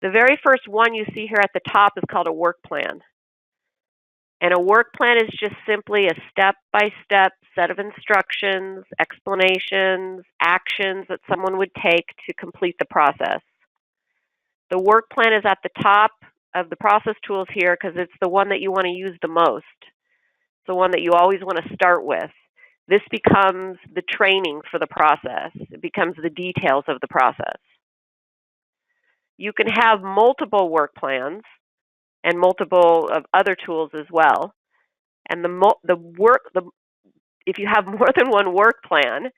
The very first one you see here at the top is called a work plan. And a work plan is just simply a step-by-step set of instructions, explanations, actions that someone would take to complete the process. The work plan is at the top of the process tools here because it's the one that you want to use the most. It's the one that you always want to start with. This becomes the training for the process. It becomes the details of the process. You can have multiple work plans and multiple of other tools as well. And if you have more than one work plan,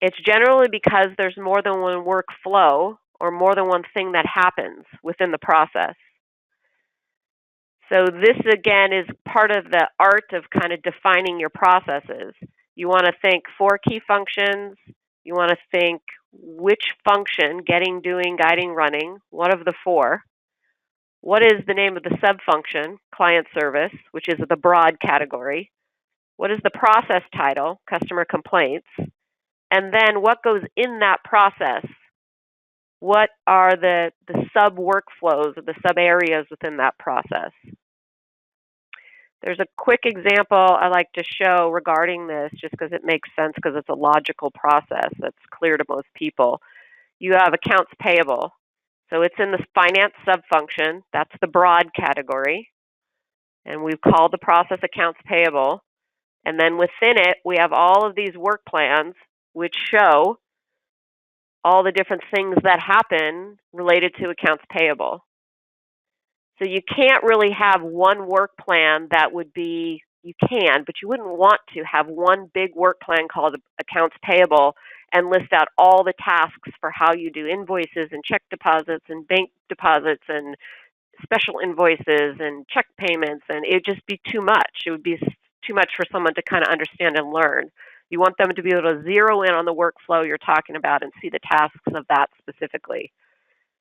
it's generally because there's more than one workflow or more than one thing that happens within the process. So this, again, is part of the art of kind of defining your processes. You want to think 4 key functions. You want to think which function, getting, doing, guiding, running, what of the 4? What is the name of the sub-function, client service, which is the broad category? What is the process title, customer complaints? And then what goes in that process? What are the sub-workflows or the sub-areas within that process? There's a quick example I like to show regarding this just because it makes sense because it's a logical process that's clear to most people. You have accounts payable. So it's in the finance sub-function. That's the broad category. And we've called the process accounts payable. And then within it, we have all of these work plans which show all the different things that happen related to accounts payable. So you can't really have one work plan that would be, you can, but you wouldn't want to have one big work plan called accounts payable and list out all the tasks for how you do invoices and check deposits and bank deposits and special invoices and check payments, and it would just be too much. It would be too much for someone to kind of understand and learn. You want them to be able to zero in on the workflow you're talking about and see the tasks of that specifically.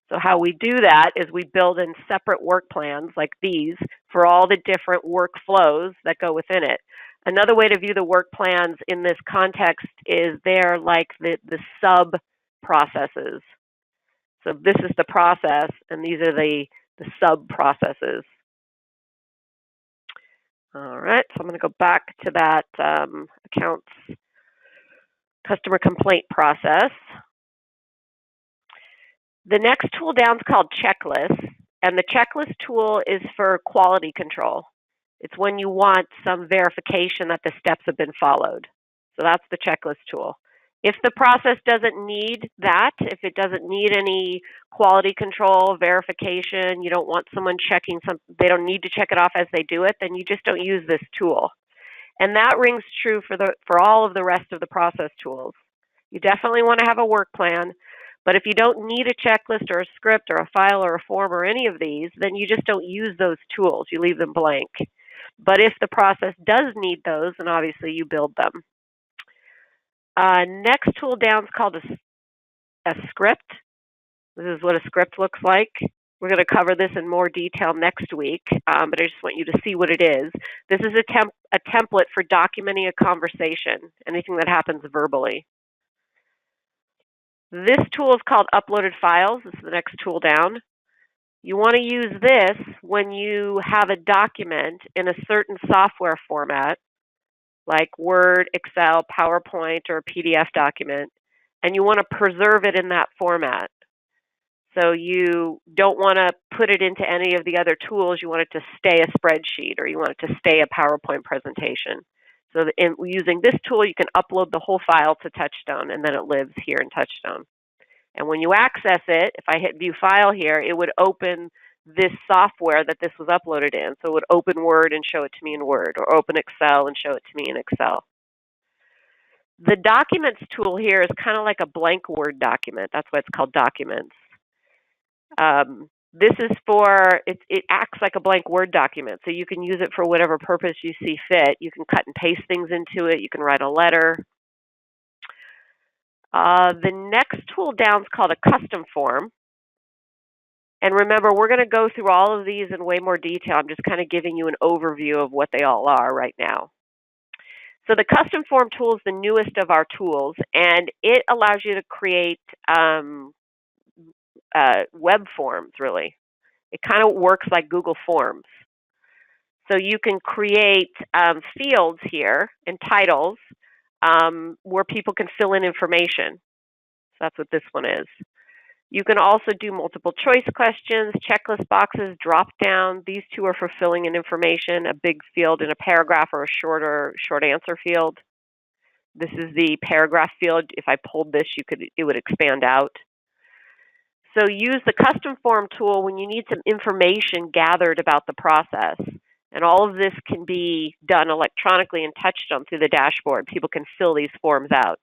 So how we do that is we build in separate work plans like these for all the different workflows that go within it. Another way to view the work plans in this context is they're like the sub-processes. So this is the process, and these are the sub-processes. All right, so I'm going to go back to that accounts customer complaint process. The next tool down is called checklist, and the checklist tool is for quality control. It's when you want some verification that the steps have been followed. So that's the checklist tool. If the process doesn't need that, if it doesn't need any quality control, verification, you don't want someone checking something, they don't need to check it off as they do it, then you just don't use this tool. And that rings true for all of the rest of the process tools. You definitely want to have a work plan, but if you don't need a checklist or a script or a file or a form or any of these, then you just don't use those tools. You leave them blank. But if the process does need those, then obviously you build them. Next tool down is called a script. This is what a script looks like. We're going to cover this in more detail next week, but I just want you to see what it is. This is a template for documenting a conversation, anything that happens verbally. This tool is called uploaded files. This is the next tool down. You want to use this when you have a document in a certain software format, like Word, Excel, PowerPoint, or a PDF document, and you want to preserve it in that format. So you don't want to put it into any of the other tools. You want it to stay a spreadsheet, or you want it to stay a PowerPoint presentation. So using this tool, you can upload the whole file to TouchStone, and then it lives here in TouchStone. And when you access it, if I hit View File here, it would open this software that this was uploaded in. So it would open Word and show it to me in Word, or open Excel and show it to me in Excel. The Documents tool here is kind of like a blank Word document. That's why it's called Documents. This is for, it acts like a blank Word document, so you can use it for whatever purpose you see fit. You can cut and paste things into it. You can write a letter. The next tool down is called a custom form. And remember, we're going to go through all of these in way more detail. I'm just kind of giving you an overview of what they all are right now. So the custom form tool is the newest of our tools, and it allows you to create web forms, really. It kind of works like Google Forms. So you can create fields here and titles where people can fill in information. So that's what this one is. You can also do multiple choice questions, checklist boxes, drop down. These two are for filling in information, a big field in a paragraph or a short answer field. This is the paragraph field. If I pulled this, it would expand out. So use the custom form tool when you need some information gathered about the process. And all of this can be done electronically in TouchStone through the dashboard. People can fill these forms out.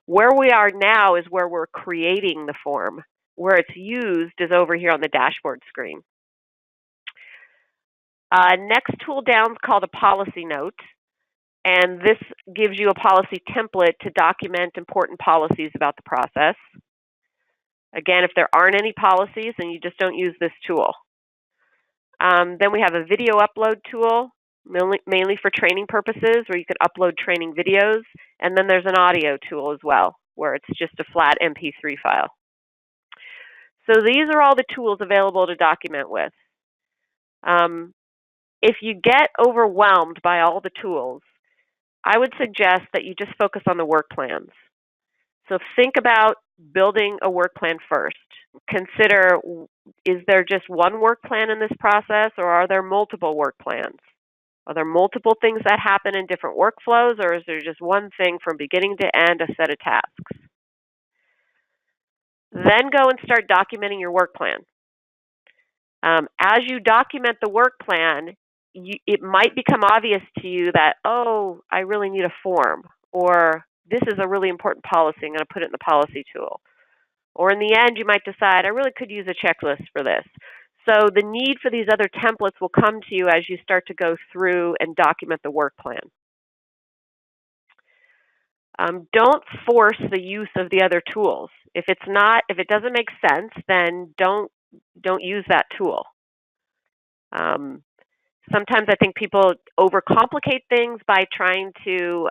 Where we are now is where we're creating the form. Where it's used is over here on the dashboard screen. Next tool down is called a policy note. And this gives you a policy template to document important policies about the process. Again, if there aren't any policies, then you just don't use this tool. Then we have a video upload tool, mainly for training purposes, where you can upload training videos. And then there's an audio tool as well, where it's just a flat MP3 file. So these are all the tools available to document with. If you get overwhelmed by all the tools, I would suggest that you just focus on the work plans. So think about building a work plan first. Consider, is there just one work plan in this process, or are there multiple work plans? Are there multiple things that happen in different workflows, or is there just one thing from beginning to end, a set of tasks? Then go and start documenting your work plan. As you document the work plan, it might become obvious to you that, oh, I really need a form, or this is a really important policy, I'm going to put it in the policy tool. Or in the end, you might decide, I really could use a checklist for this. So the need for these other templates will come to you as you start to go through and document the work plan. Don't force the use of the other tools. If it doesn't make sense, then don't use that tool. Sometimes I think people overcomplicate things by trying to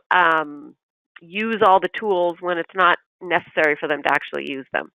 use all the tools when it's not necessary for them to actually use them.